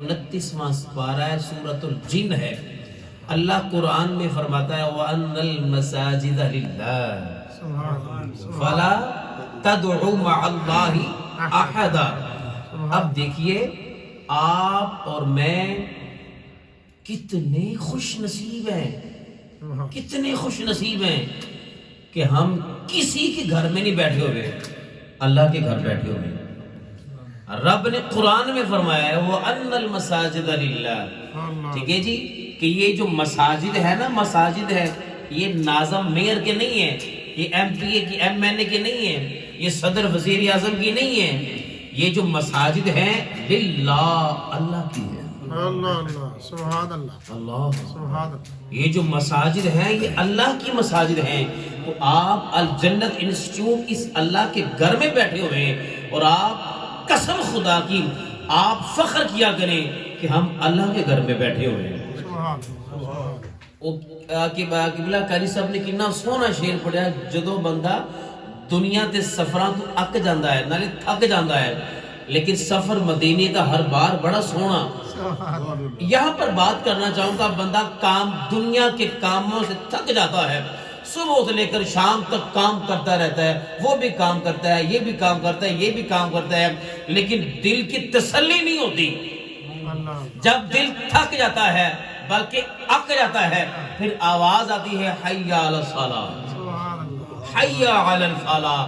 29واں پارہ ہے، سورۃ الجن ہے۔ اللہ قرآن میں فرماتا ہے وَأَنَّ الْمَسَاجِدَ لِلَّهِ فَلَا تَدْعُوا مَعَ اللَّهِ أَحَدًا۔ اب دیکھیے آپ اور میں کتنے خوش نصیب ہیں، کتنے خوش نصیب ہیں کہ ہم کسی کے گھر میں نہیں بیٹھے ہوئے، اللہ کے گھر بیٹھے ہوئے۔ رب نے قرآن میں فرمایا ہے وَأَنَّ الْمَسَاجِدَ لِلَّهِ، ٹھیک ہے جی، کہ یہ جو مساجد ہے نا، مساجد ہے، یہ ناظم میئر کے نہیں ہیں، یہ ایم پی اے کی ایم این اے کے نہیں ہیں، یہ صدر وزیر اعظم کی نہیں ہیں، یہ جو مساجد ہیں للہ، اللہ کی ہے۔ اللہ سبحان اللہ، اللہ سبحان اللہ۔ یہ جو مساجد ہیں یہ اللہ کی مساجد ہیں، تو آپ الجنت انسٹیٹیوٹ اس اللہ کے گھر میں بیٹھے ہوئے ہیں، اور آپ قسم خدا کی آپ فخر کیا کریں کہ ہم اللہ کے گھر میں بیٹھے ہوئے ہیں۔ قبلہ قاری صاحب نے کتنا سونا شعر پڑھا، جدو بندہ دنیا تے سفراں تو اک جاندا ہے، نالے تھک جاندا ہے، لیکن سفر مدینے کا ہر بار بڑا سونا۔ یہاں پر بات کرنا چاہوں گا، بندہ دنیا کے کاموں سے تھک جاتا ہے، صبح سے لے کر شام تک کام کرتا رہتا ہے، وہ بھی کام کرتا ہے، یہ بھی کام کرتا ہے، یہ بھی کام کرتا ہے، لیکن دل کی تسلی نہیں ہوتی۔ جب دل تھک جاتا ہے بلکہ اک جاتا ہے، پھر آواز آتی ہے حی علی الصلاۃ، حی علی الفلاح۔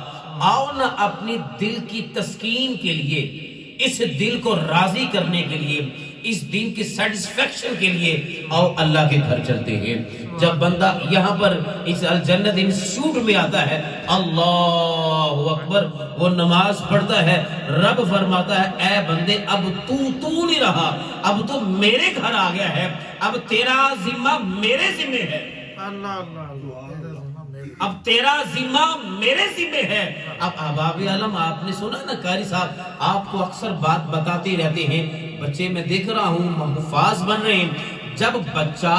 آؤ نا اپنی دل کی تسکین کے لیے، اس دل کو راضی کرنے کے لیے، اس دن کی سیٹسفیکشن کے لیے آؤ اللہ کے گھر چلتے ہیں۔ جب بندہ یہاں پر اس الجنت انسٹیٹیوٹ میں آتا ہے، اللہ اکبر، وہ نماز پڑھتا ہے، رب فرماتا ہے اے بندے اب تو نہیں رہا، اب تو میرے گھر آ گیا ہے، اب تیرا ذمہ میرے ذمہ ہے، اب تیرا ذمہ میرے ذمہ ہے۔ اب احباب عالم، آپ نے سنا نا قاری صاحب آپ کو اکثر بات بتاتے رہتے ہیں، بچے میں دیکھ رہا ہوں حفاظ بن رہے ہیں۔ جب بچہ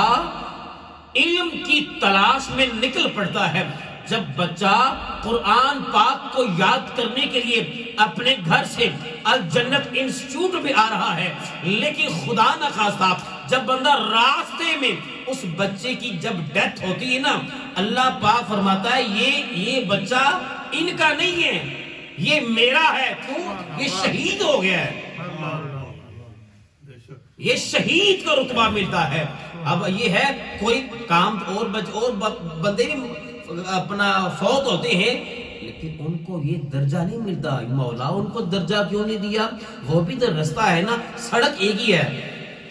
علم کی تلاش میں نکل پڑتا ہے، جب بچہ قرآن پاک کو یاد کرنے کے لیے اپنے گھر سے الجنت انسٹیٹیوٹ میں آ رہا ہے، لیکن خدا نہ خواستہ جب بندہ راستے میں اس بچے کی جب ڈیتھ ہوتی ہے نا، اللہ پاک فرماتا ہے یہ بچہ ان کا نہیں ہے، یہ میرا ہے۔ کیوں؟ یہ شہید ہو گیا ہے، یہ شہید کا رتبہ ملتا ہے۔ اب یہ ہے کوئی کام اور بندے نہیں اپنا فوت ہوتے ہیں، لیکن ان کو یہ درجہ نہیں ملتا۔ مولا ان کو درجہ کیوں نہیں دیا؟ وہ بھی تو رستہ ہے نا، سڑک ایک ہی ہے،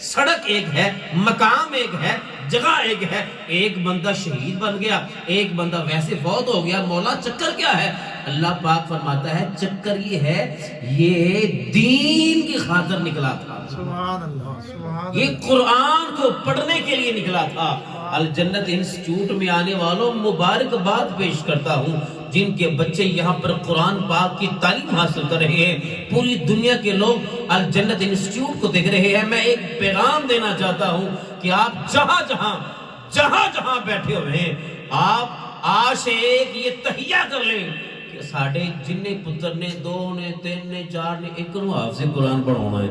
سڑک ایک ہے، مقام ایک ہے، جگہ ایک ہے۔ ایک بندہ شہید بن گیا، ایک بندہ ویسے فوت ہو گیا، مولا چکر کیا ہے؟ اللہ پاک فرماتا ہے چکر یہ ہے، یہ دین کی خاطر نکلا تھا، سبحان اللہ، سبحان اللہ، یہ قرآن کو پڑھنے کے لیے نکلا تھا۔ الجنت انسٹیٹیوٹ میں آنے والوں مبارکباد پیش کرتا ہوں، جن کے بچے یہاں پر قرآن پاک کی تعلیم حاصل کر رہے ہیں۔ پوری دنیا کے لوگ الجنت انسٹیٹیوٹ کو دیکھ رہے ہیں۔ میں ایک پیغام دینا چاہتا ہوں کہ آپ جہاں بیٹھے ہوئے ہیں، آپ آج سے ایک یہ تحیہ کر لیں کہ ساڑھے جننے پتر نے، 2 نے، 3 نے، 4 نے، ایک کو حافظ قرآن پڑھانا ہے،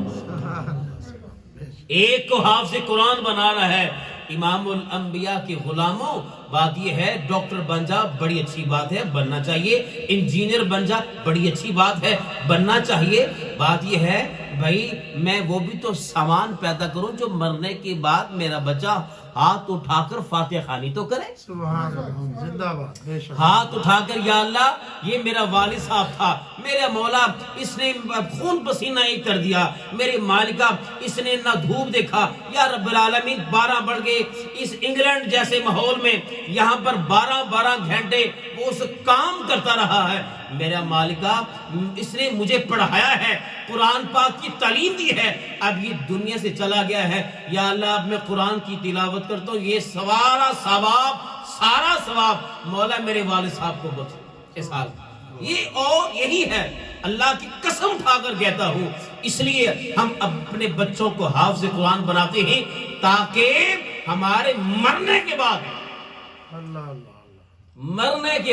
ایک کو حافظ قرآن بنانا ہے۔ امام الانبیاء کے غلاموں، بات یہ ہے ڈاکٹر بن جا بڑی اچھی بات ہے، بننا چاہیے، انجینئر بن جا بڑی اچھی بات ہے، بننا چاہیے۔ بات یہ ہے بھائی میں وہ بھی تو سامان پیدا کروں جو مرنے کے بعد میرا بچہ ہاتھ اٹھا کر فاتحہ خوانی تو کرے، سبحان اللہ، زندہ باد، بے شک، ہاتھ اٹھا کر یا اللہ یہ میرا والد صاحب تھا، میرے مولا اس نے خون پسینہ ایک کر دیا، میرے مالکہ اس نے نہ دھوپ دیکھا، یا رب العالمین 12 بڑھ گئے، اس انگلینڈ جیسے ماحول میں یہاں پر 12 گھنٹے وہ اس کام کرتا رہا ہے، میرا مالکہ اس نے مجھے پڑھایا ہے، قرآن پاک کی تعلیم دی ہے، اب یہ دنیا سے چلا گیا ہے، یا اللہ اب میں قرآن کی تلاوت کرتا ہوں، یہ سارا ثواب مولا میرے والد صاحب کو بخش اس حال۔ یہ اور یہی ہے، اللہ کی قسم اٹھا کر کہتا ہوں، اس لیے ہم اپنے بچوں کو حافظ قرآن بناتے ہیں تاکہ ہمارے مرنے کے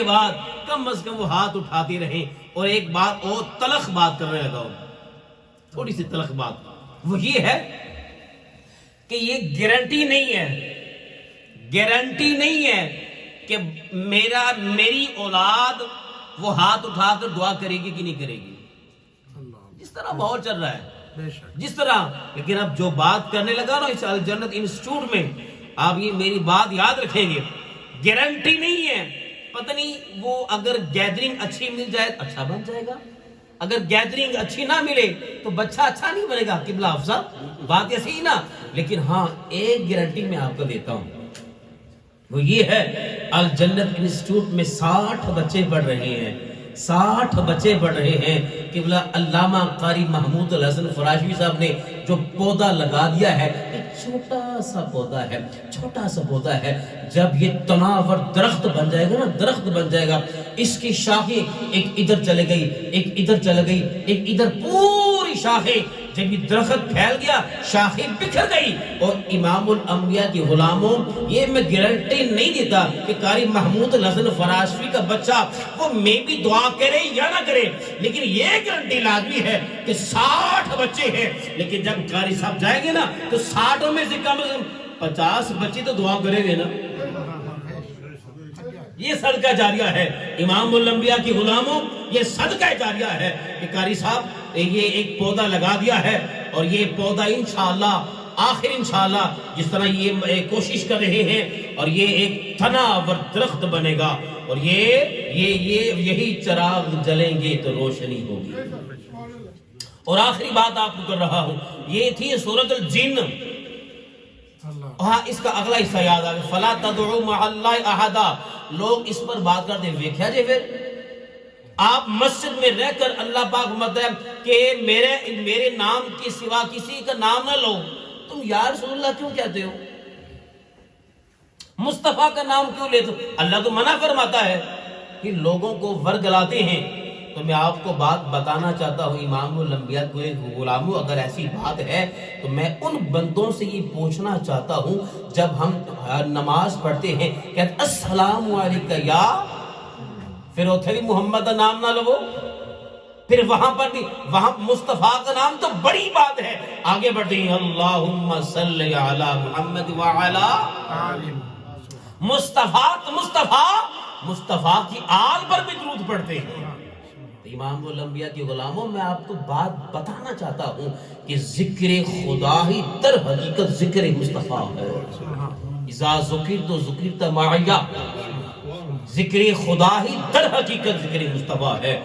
بعد کم از کم وہ ہاتھ اٹھاتے رہیں۔ اور ایک بات اور تلخ بات کرنے لگا ہوں، تھوڑی سی تلخ بات، وہ یہ ہے کہ یہ گارنٹی نہیں ہے، گارنٹی نہیں ہے کہ میری اولاد وہ ہاتھ اٹھا کر دعا کرے گی کہ نہیں کرے گی، اللہ جس طرح ماحول چل رہا ہے بے شک جس طرح. لیکن اب جو بات کرنے لگا نا اس الجنت انسٹیٹیوٹ میں، آپ یہ میری بات یاد رکھیں گے، گارنٹی نہیں ہے. پتہ نہیں وہ اگر گیدرنگ اچھی مل جائے اچھا بن جائے گا، اگر گیدرنگ اچھی نہ ملے تو بچہ اچھا نہیں بنے گا. قبلہ افضل بات ایسی ہی نا. لیکن ہاں ایک گارنٹی میں آپ کو دیتا ہوں، وہ یہ ہے الجنت انسٹیٹیوٹ میں 60 بچے پڑھ رہے ہیں، 60 بچے پڑھ رہے ہیں. قبلہ علامہ قاری محمود الحسن فراشوی صاحب نے جو پودا لگا دیا ہے، ایک چھوٹا سا پودا ہے، چھوٹا سا پودا ہے. جب یہ تناور درخت بن جائے گا نا، درخت بن جائے گا، اس کی شاخیں ایک ادھر چلے گئی، ایک ادھر چلے گئی، ایک ادھر، پوری شاخیں. جب یہ درخت پھیل گیا شاخیں بکھر گئی. اور امام الانبیاء کے غلاموں، یہ میں گارنٹی نہیں دیتا کہ قاری محمود الحسن فراشوی کا بچہ وہ میں بھی دعا کرے یا نہ کرے، لیکن یہ گارنٹی لازمی ہے کہ 60 بچے ہیں. لیکن جب قاری صاحب جائیں گے نا تو 60 میں سے کم از کم 50 بچے تو دعا کریں گے نا. یہ صدقہ جاریہ ہے امام الانبیاء کی غلاموں، یہ صدقہ جاریہ ہے کہ قاری صاحب یہ ایک پودا لگا دیا ہے، اور یہ پودا انشاءاللہ آخر انشاءاللہ جس طرح یہ کوشش کر رہے ہیں، اور یہ ایک تناور درخت بنے گا، اور یہی چراغ جلیں گے تو روشنی ہوگی. اور آخری بات آپ کو کر رہا ہوں، یہ تھی سورۃ الجن. ہاں اس کا اگلا حصہ یاد آ گیا، فلا تدعوا مع اللہ احدا. لوگ اس پر بات کرتے ہیں، ویکھیا جی پھر آپ مسجد میں رہ کر اللہ پاک مطلب کہ میرے نام کے سوا کسی کا نام نہ لو. تم یا رسول اللہ کیوں کہتے ہو؟ مصطفیٰ کا نام کیوں لیتے ہو؟ اللہ تو منع فرماتا ہے کہ لوگوں کو ورگلاتے ہیں. تو میں آپ کو بات بتانا چاہتا ہوں، امام الانبیاء کے غلاموں، اگر ایسی بات ہے تو میں ان بندوں سے یہ پوچھنا چاہتا ہوں، جب ہم نماز پڑھتے ہیں کہتے السلام علیکہ یا، پھر اتھے بھی محمد کا نام نہ لو، پھر وہاں پر بھی وہاں مصطفیٰ کا نام تو بڑی بات ہے. آگے بڑھتے ہیں اللہم صلی علی محمد وعلا مصطفیٰ مصطفیٰ کی آل پر بھی درود پڑھتے ہیں. امام الانبیاء کے غلاموں، میں آپ کو بات بتانا چاہتا ہوں کہ ذکر خدا ہی در حقیقت ذکر مصطفیٰ ہے. اذا ذکرت ذکرت معیا، ذکر خدا ہی در حقیقت ذکر مصطفیٰ ہے.